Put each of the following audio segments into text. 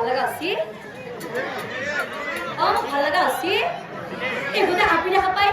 ভালো আছি ভালো আছি এগুলো আপনি দেখা পাই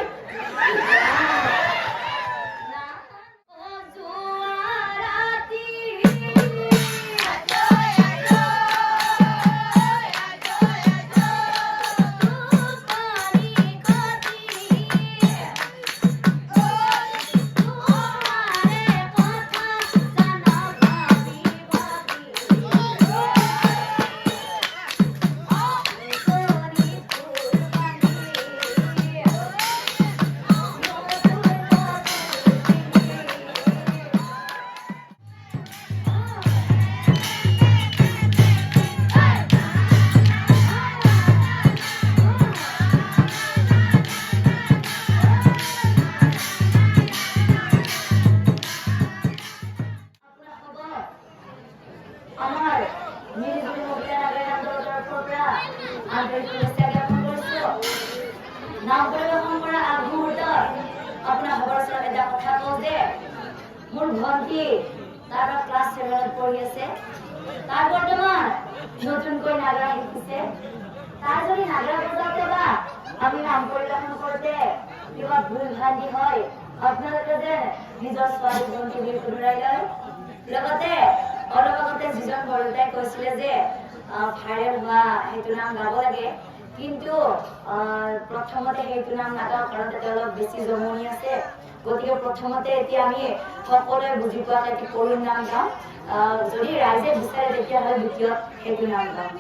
মোৰ ভন্টি তাৰ ক্লাছ 7 পঢ়ি আছে তাৰ বৰ্তমান নতুনকৈ নাগৰা শিকিছে তাৰ যদি নাগৰা বজাওঁতে বা আমি নাম পৰিৱেশন কৰোঁতে কিবা ভুল ভ্ৰান্তি হয় আপোনালোকে যে নিজৰ ছোৱালী ভন্টিক শুধৰাই লয় লগতে অলপ আগতে যিজন বৰদেউতাই কৈছিলে যে ভাইৰেল হোৱা সেইটো নাম গাব লাগে কিন্তু প্ৰথমতে সেইটো নাম নাগাওঁ কাৰণ তাতে অলপ বেছি জমনি আছে গতিকে প্ৰথমতে এতিয়া আমি সকলোৱে বুজি পোৱা এটি কৰুণ নাম গাম যদি ৰাইজে বিচাৰে তেতিয়াহ'লে দ্বিতীয়ত সেইটো নাম গাম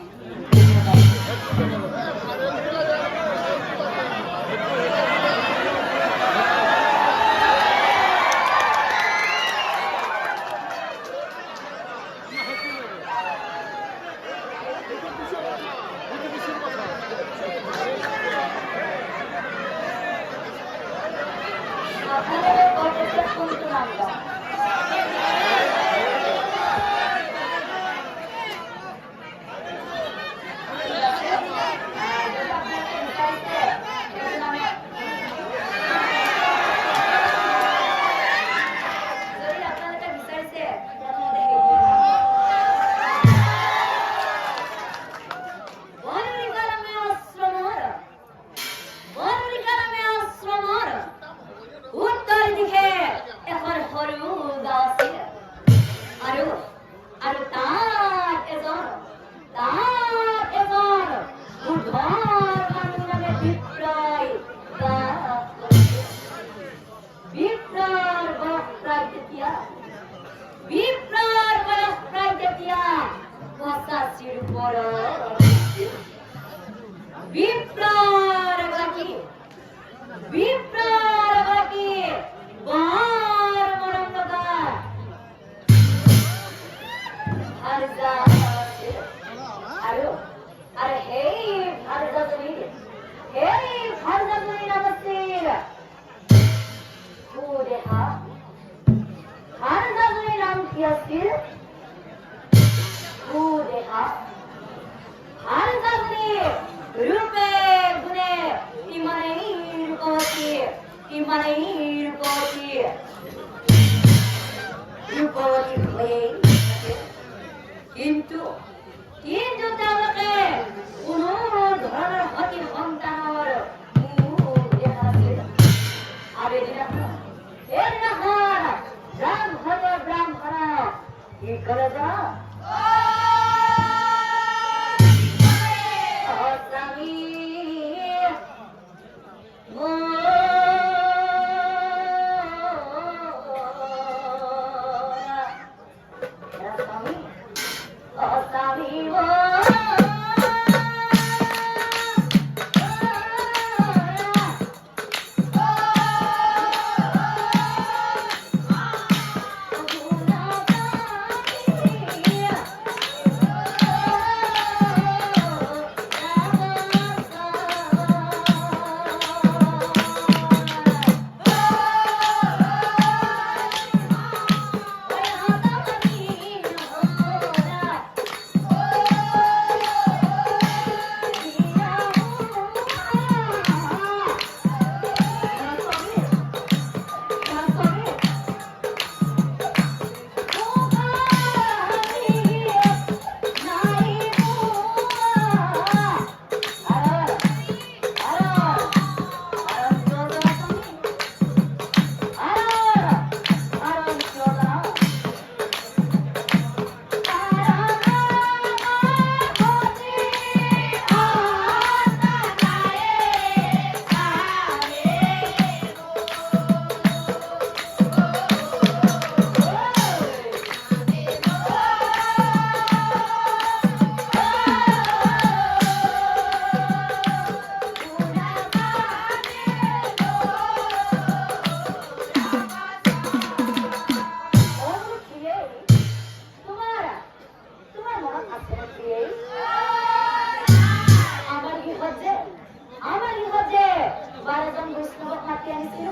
মাতি আনিছিল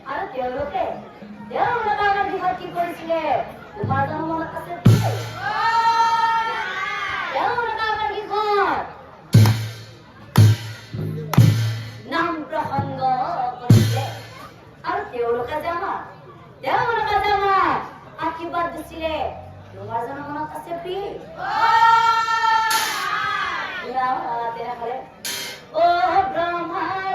আৰু তেওঁলোকে আমাৰ বিষয়ে কি কৰিছিলে তোমাৰ জানো মনত আছে তেওঁলোকে আমাৰ বিষয় নাম প্ৰসংগ কৰিছিলে আৰু তেওঁলোকে যে আমাৰ আশীৰ্বাদ দিছিলে তোমাৰ জানো মনত আছে প্ৰিয় তেনেহলে ও ব্ৰহ্মায়া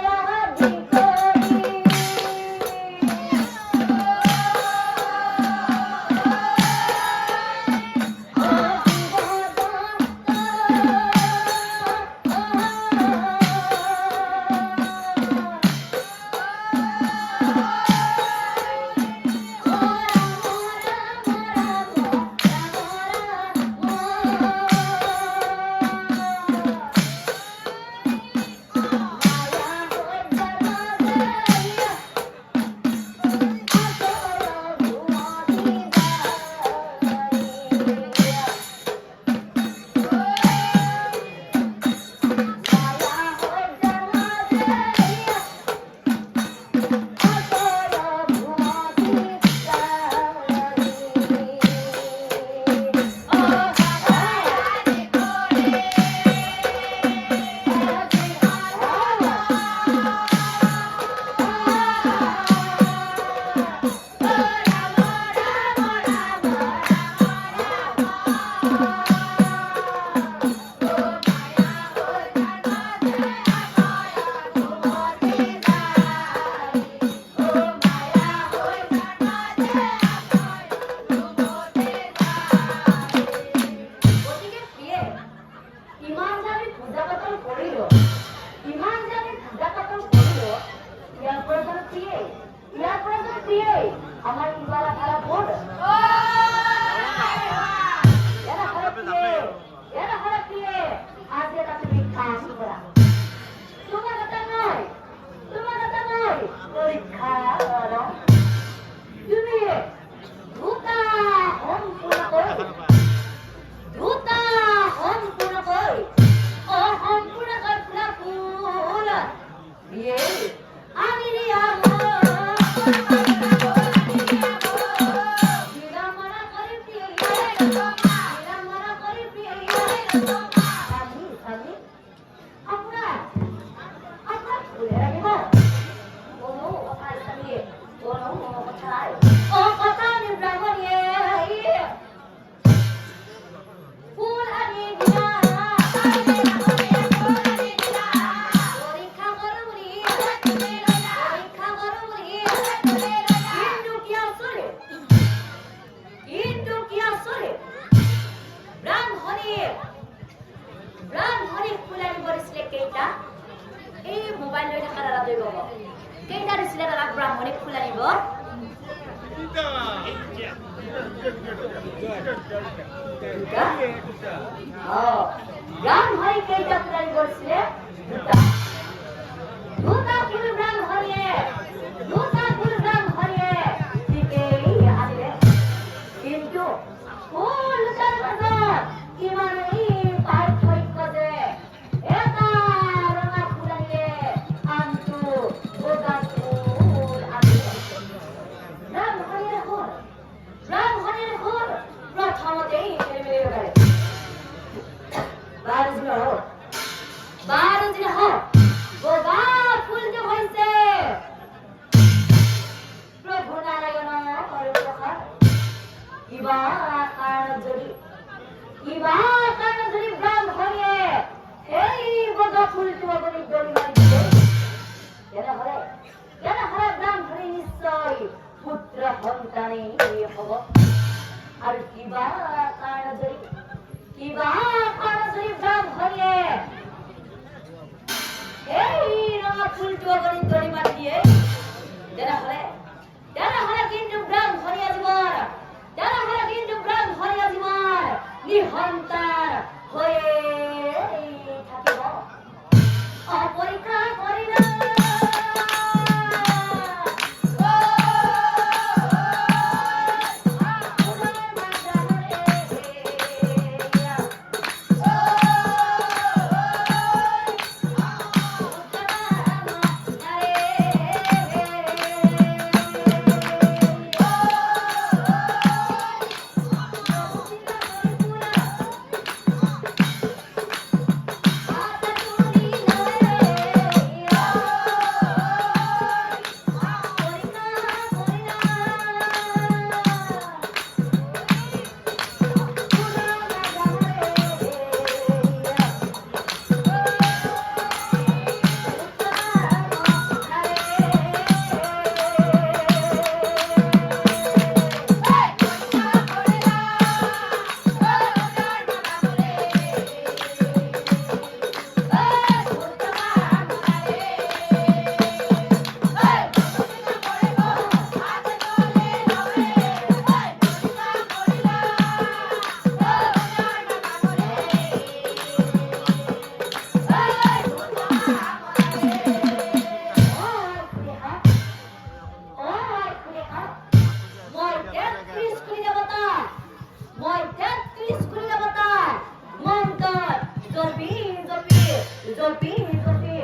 জপি জপি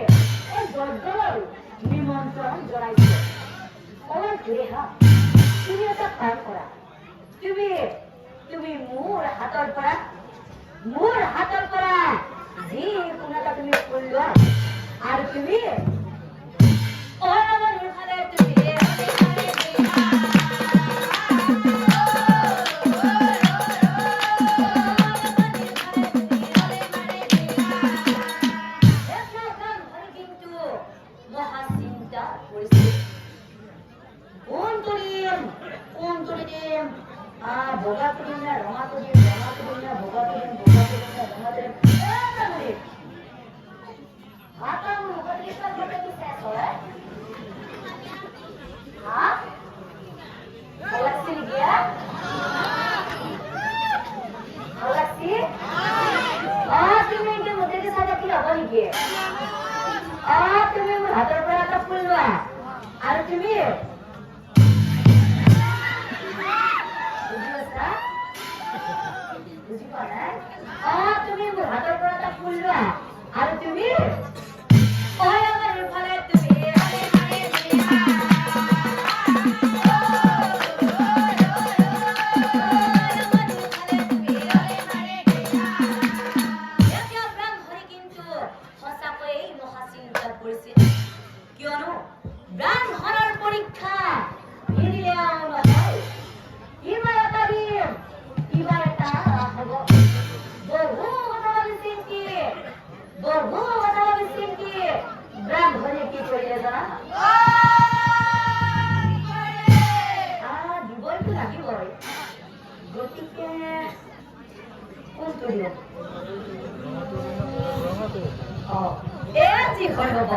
এই গদ্দল নিমন্ত্ৰণ জনাইছে অলপ ঘূৰি হা তুমি এটা কাম কৰা তুমি মোৰ হাতৰ পৰা যি কোনো এটা তুমি ফুল লোৱা আৰু তুমি অৰমৰ ইফালে তুমি boga turin na rama turin na boga turin na rama turin ऐसा नहीं आता हूँ बदली का बदले की कैसा है हाँ अलग से गया अलग से तुम्हें इनके मुद्दे के साथ अपनी आवाज़ किए तुम्हें हाथों पर आता पुलवा और तुम्हें তুমি মোৰ হাতৰ পৰা এটা ফুল লোৱা আৰু তুমি আমাৰ ইফালে তুমি কিন্তু সঁচাকৈয়ে মহাচিন্তাত পৰিছে কিয়নো ব্ৰাহ্মণৰ পৰীক্ষা নিদিলেও নহয় কিবা এটা দিম কিবা এটা হ'ব বহু কথা ভাবিছিল কি ব্ৰাহ্মণে কি কৰিলে জানা দিবইতো লাগিবই গতিকে কোনটো দিম যি হয় হ'ব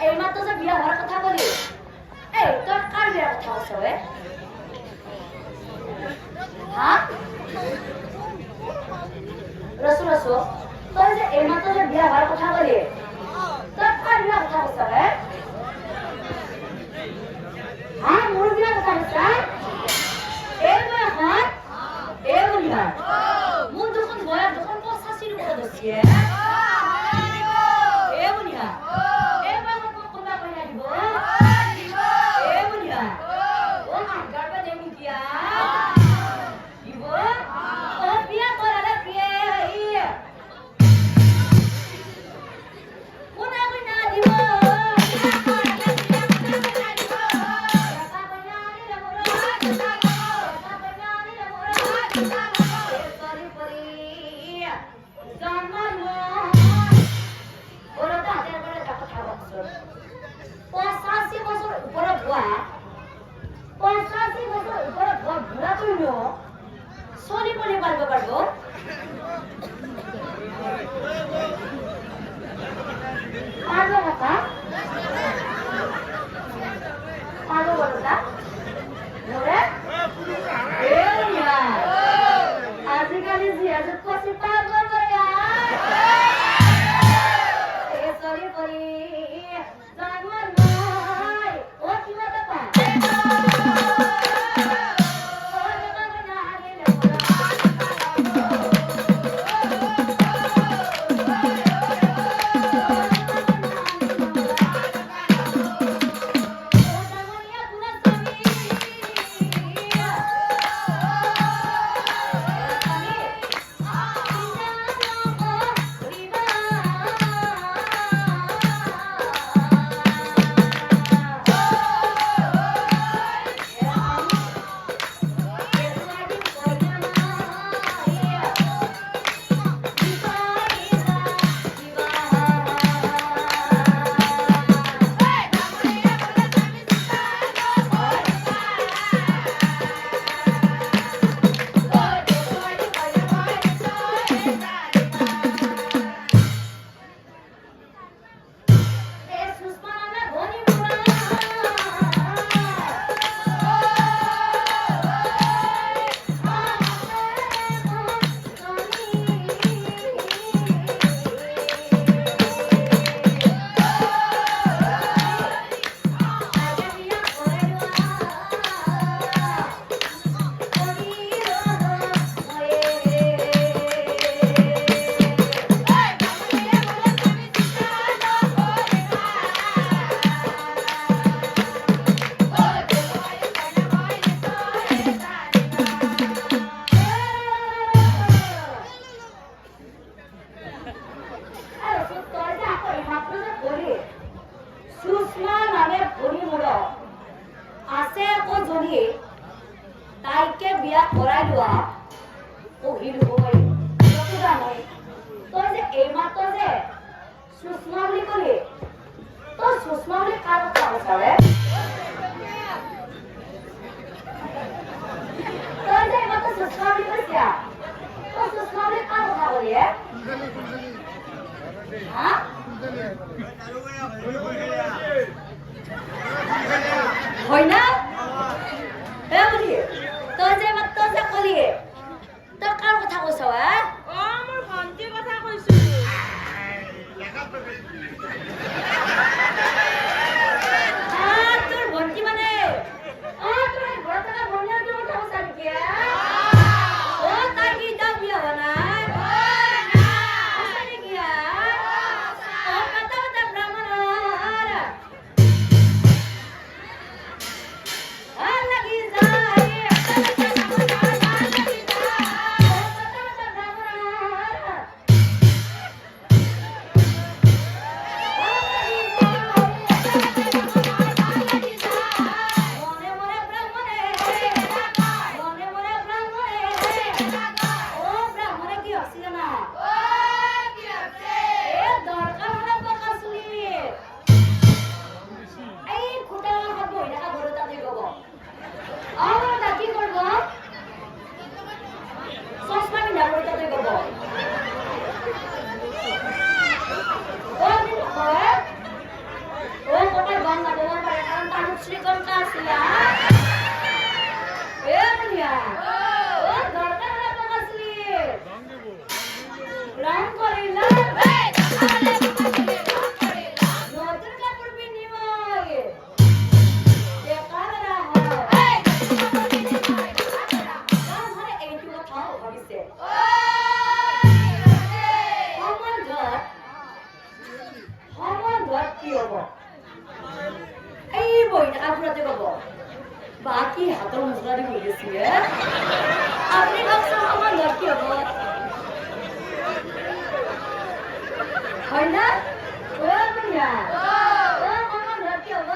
এইমাত্ৰ যে বিয়া হোৱাৰ কথা কলি এই তই কাৰ বিয়াৰ কথা কৈছ বে হা ৰসু তই যে এইমাত্ৰ যে বিয়া হোৱাৰ কথা কলি তই কাৰ বিয়াৰ কথা কৈছ বে হা মোৰ বিয়াৰ কথা কৈছা এই বয়সত এই বুলিবা মোৰ দুখন বয়স দুখন 85 কথা দছিয়ে এই বুলিবা এই বয়সত মোক কোনবা কইনা দিব এই বুলিবা ও আগাৰ পে দেমি কিয়া দিব ও বিয়া কৰালে বিয়া কোনা কইনা দিব তাইকে বিয়া কৰাই লোৱা পঢ়িলো হয় তই যে এইমাত্ৰ যে সুষমা বুলি কলি তই সুষমা বুলি কাৰ কথা কৈছাৰে তই যে এইমাত্ৰ সুষমা বুলি কৈছা তই সুষমা বুলি কাৰ কথা কলি হা হয় না তই যে মাত্ৰ যে কলি তই কাৰ কথা কৈছ মোৰ ভণ্টিৰ কথা কৈছো তোৰ ভণ্টি মানে তোৰ ঘৰত থকা ভণ্টিৰ কথা কৈছা নেকি তাই কি এতিয়া বিয়া হোৱা নাই শ্রীকণ্ঠ আসিলা এ বলিয়া ও দরকার হলে বকাসলি রং করিলা নতুন কাপড় বিনিময় বেকার হয় ঘরে এইটু কথাও ভাবিছে আমার ঘর কি হব এই বইটা আপনাদের কব বাকি হাতের মুসলারি হয়ে গেছি আপনি ভাবছেন আমার ঘর কি হব হয় না ও বইয়া আমার ঘর কি হব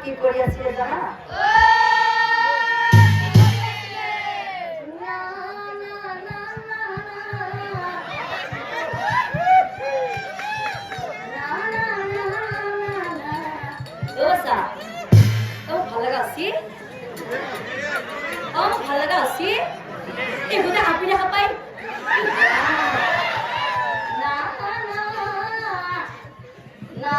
কি করিয়াছিলে জানা ভালো আছি এগুলো হাপি দেখা পাই না না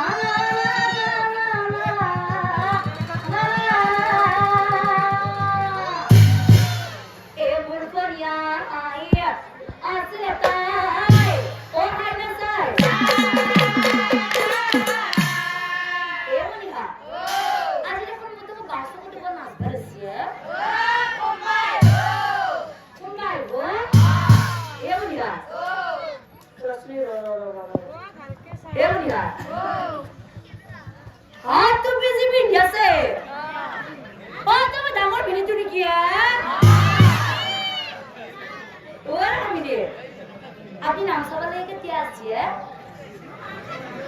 আপনি নাম সভা লেগে কে আছে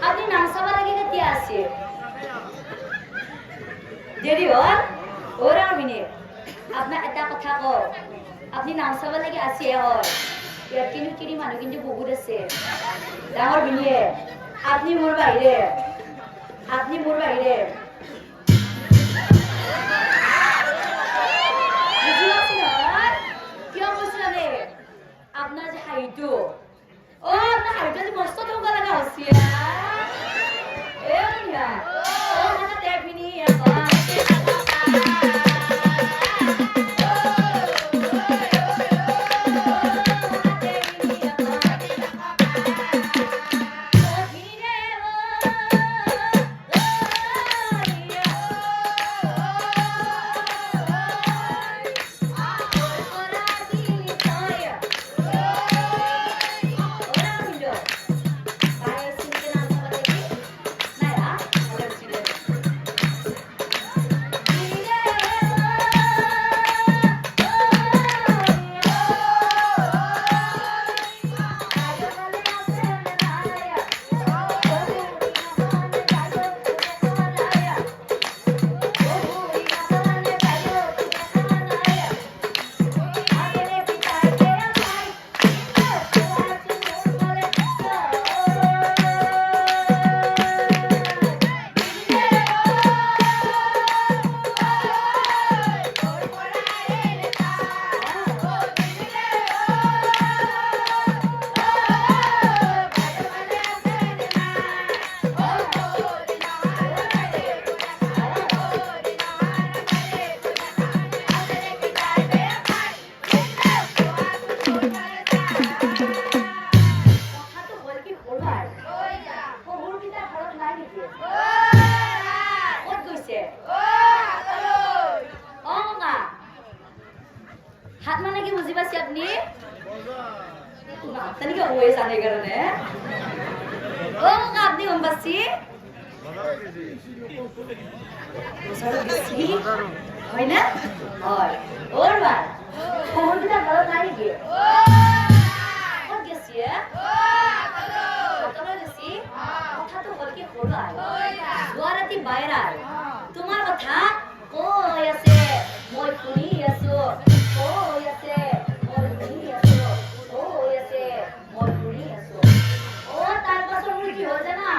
আপনি নাম সভা লেগে কে আছে দেরি হল ওরা মিনিট আপনার এটা কথা কও আপুনি নাম চাব লাগি আছে হয় ইয়াত কিন্তু তিৰি মানুহ কিন্তু বহুত আছে ডাঙৰ বিনিয়ে আপুনি মোৰ বাহিৰে বুজি পাইছে নহয় কিয় কৈছে মানে আপোনাৰ যে হাঁহিটো আপোনাৰ হাঁহিটো যে মস্ত থব লগা হৈছে মানে দেবিনী হাত মানে কি বুজি পাইছে আপনি তেনেকে হয়ে জানে কারণে আপনি গম পাচ্ছি হয় না হয় ওর বার খবরটা ভালো নাই কি গেছি কথা তো বলকে হলাই জোয়ারাতি বাইরার তোমার কথা কই আছে মই শুনি আছো কই আছে মই শুনি আছো কই আছে মই শুনি আছো তার পাছৰ মোৰ কি হ'ল জানা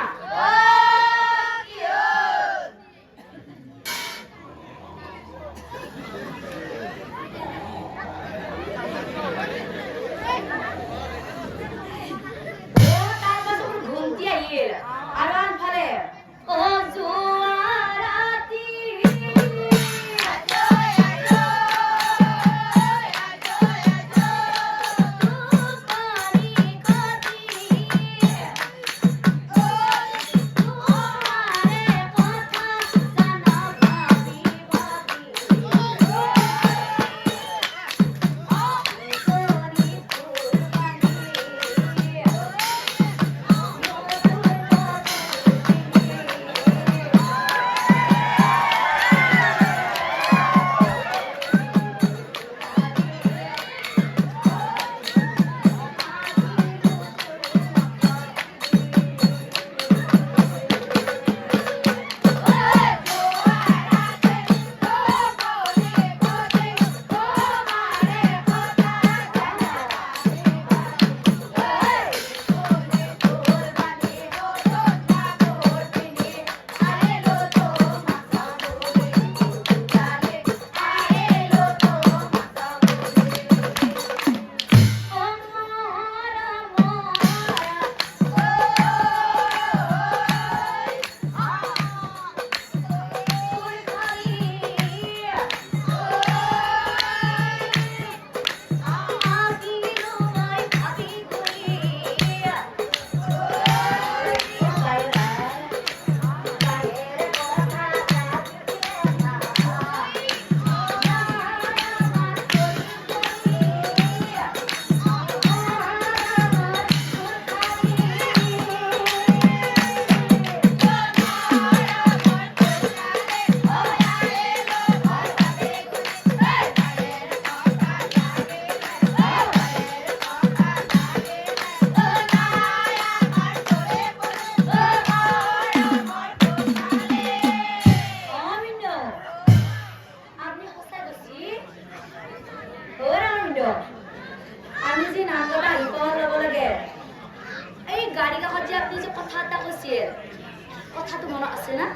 কি হ'ল কথা তো মনে আছে না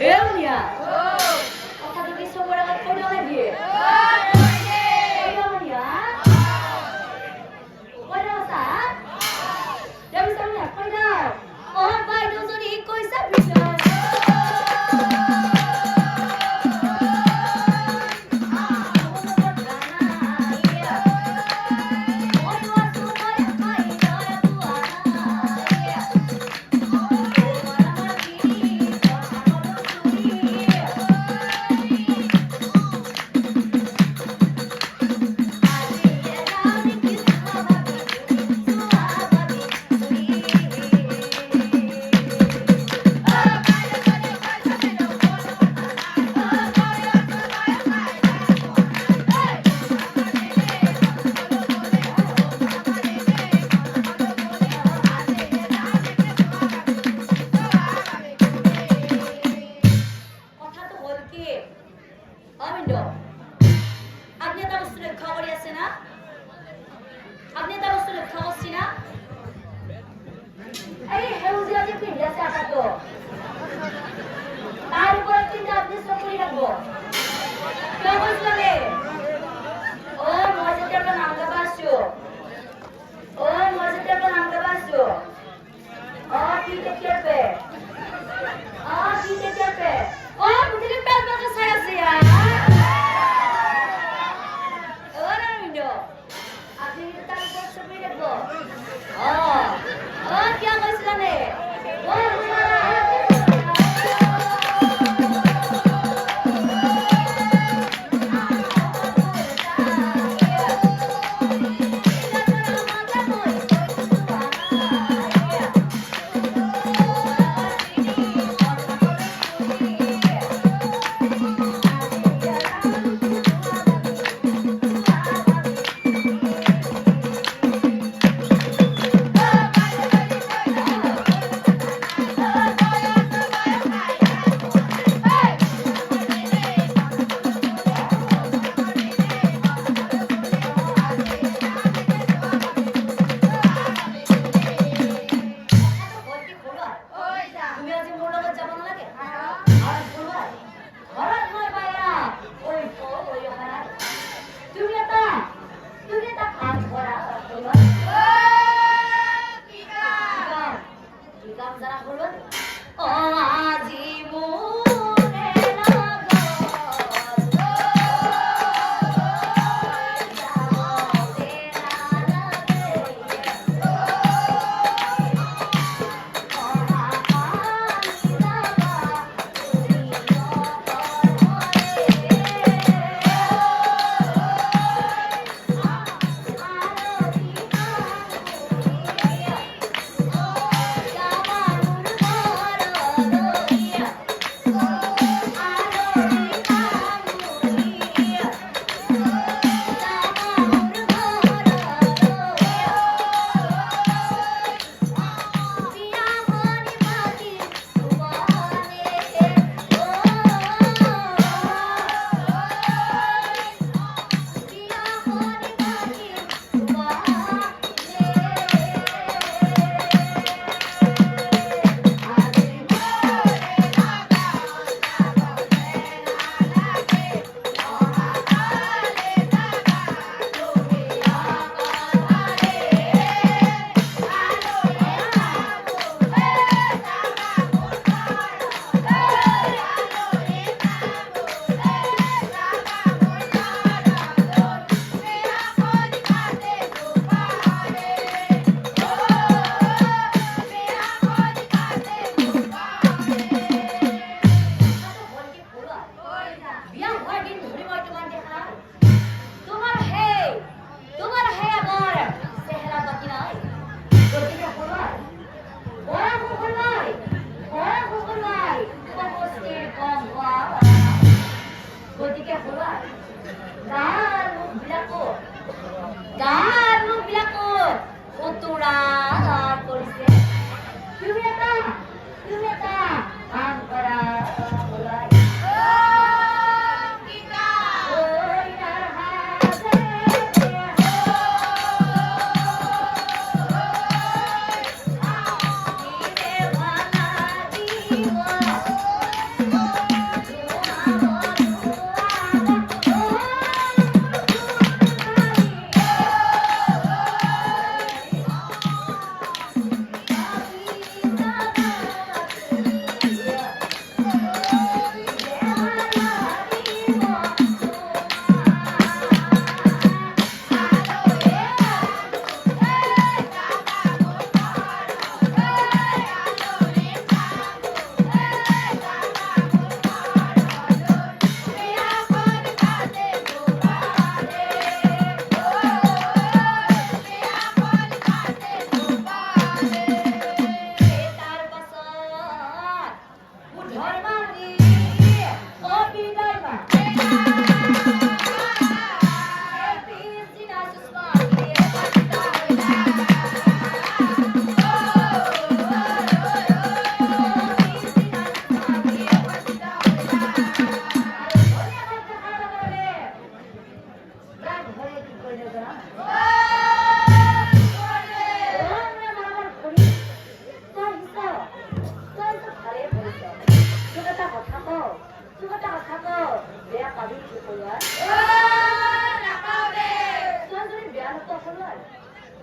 এউনিয়া কথা তো কি সবর আগত কই না দিয়ে এউনিয়া কই না সা দেব সামনে কই না ওর ভাই দুজনই কইছা বিষয়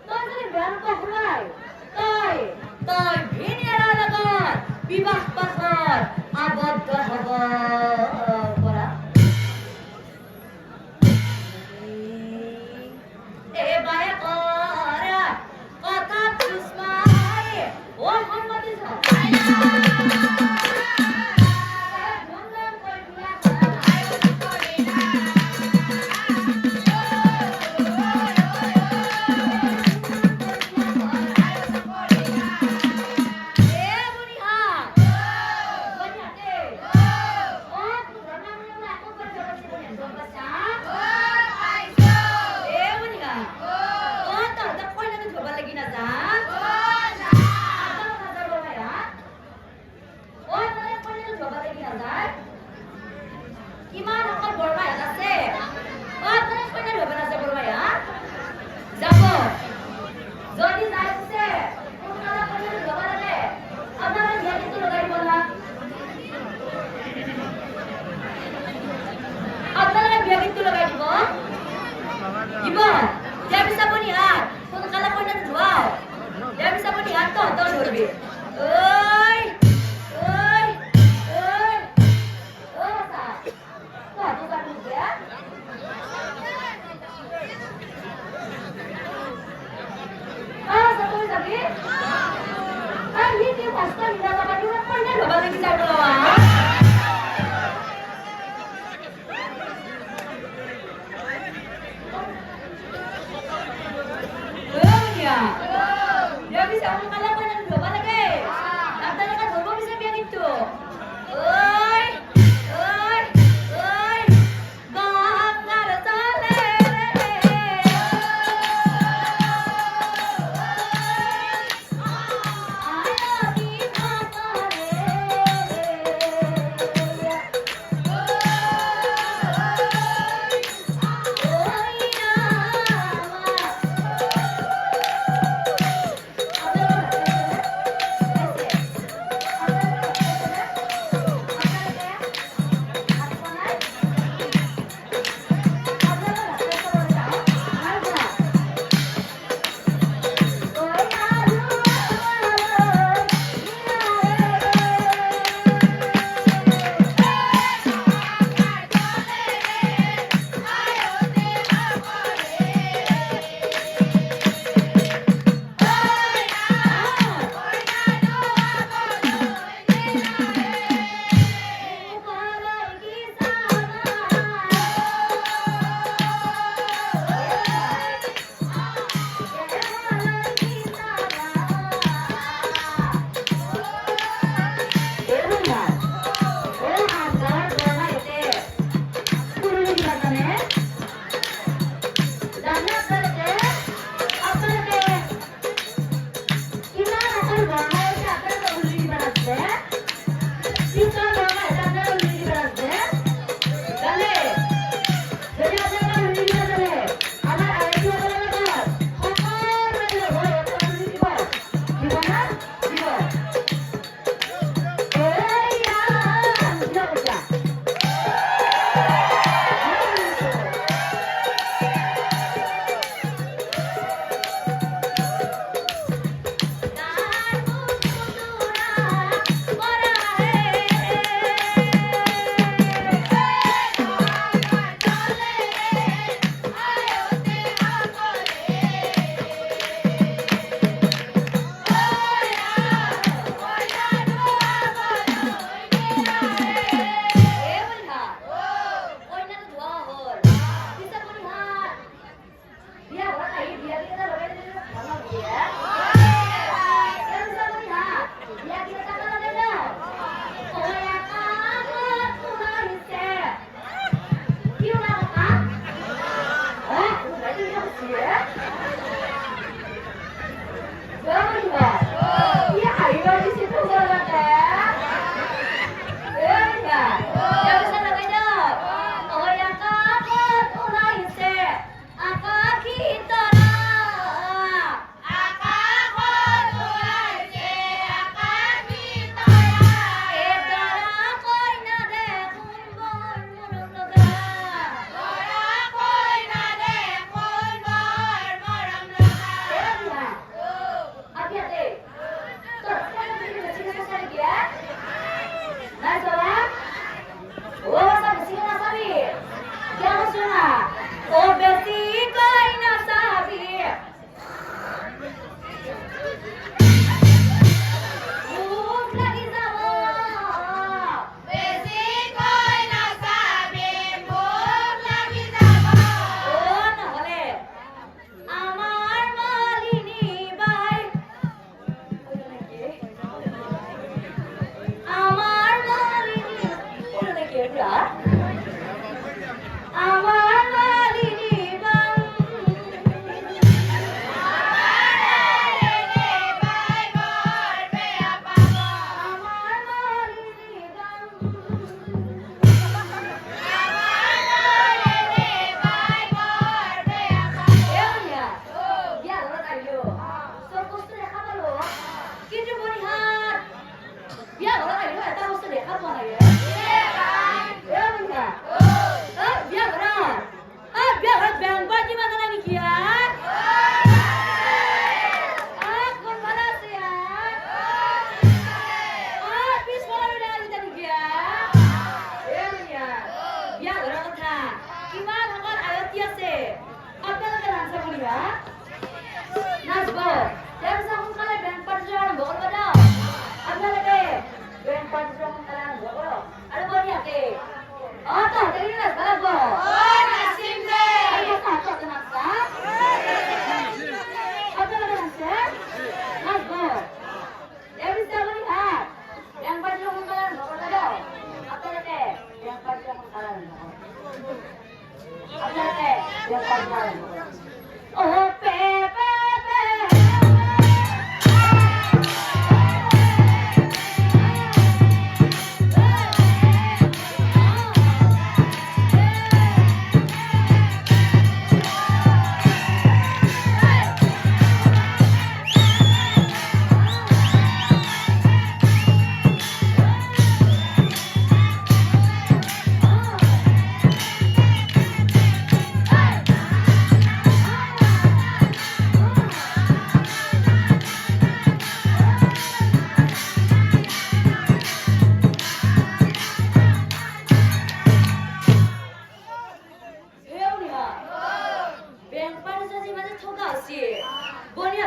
Tôi jadi berani pakai. Tôi ini adalah bibas pasar abad kehabar. Bola. Banyak orang kata Karishma. Oh, Muhammad Gimana kan borma ya nase? Oh, terus punya dua nase borma ya? Jago. Jadi saya se. Kalau punya dua nase, apa yang jadi itu lagi bola? Apa yang biar itu lagi bola? Ibu, dia bisa melihat. Kalau punya dua, dia bisa melihat tuh lebih. Oi. Bastab tidak dapat dilakukannya loh balik kita keluar. Ya, dia bisa mengalahkan yang dua lagi. Katanya kan dua bisa biar itu. Oi, bang ada tale.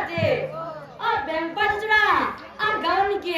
আছে আর bank Panchra আর gown কি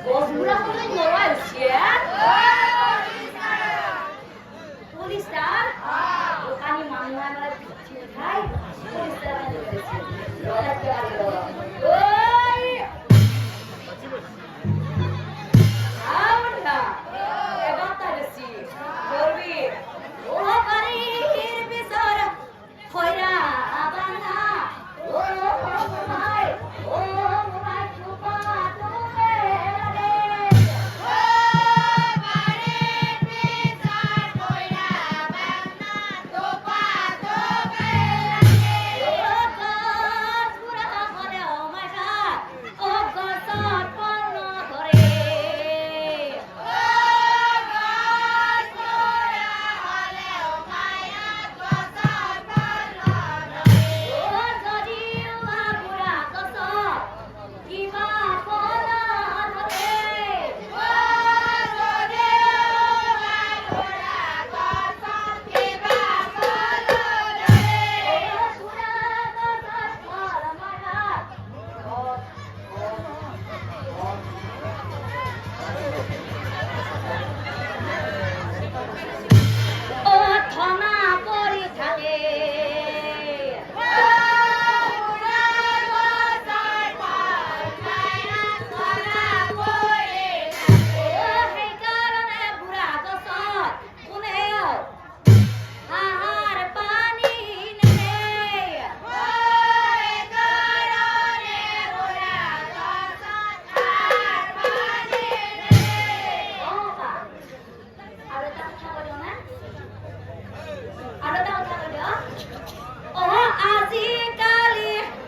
Os buracos não é,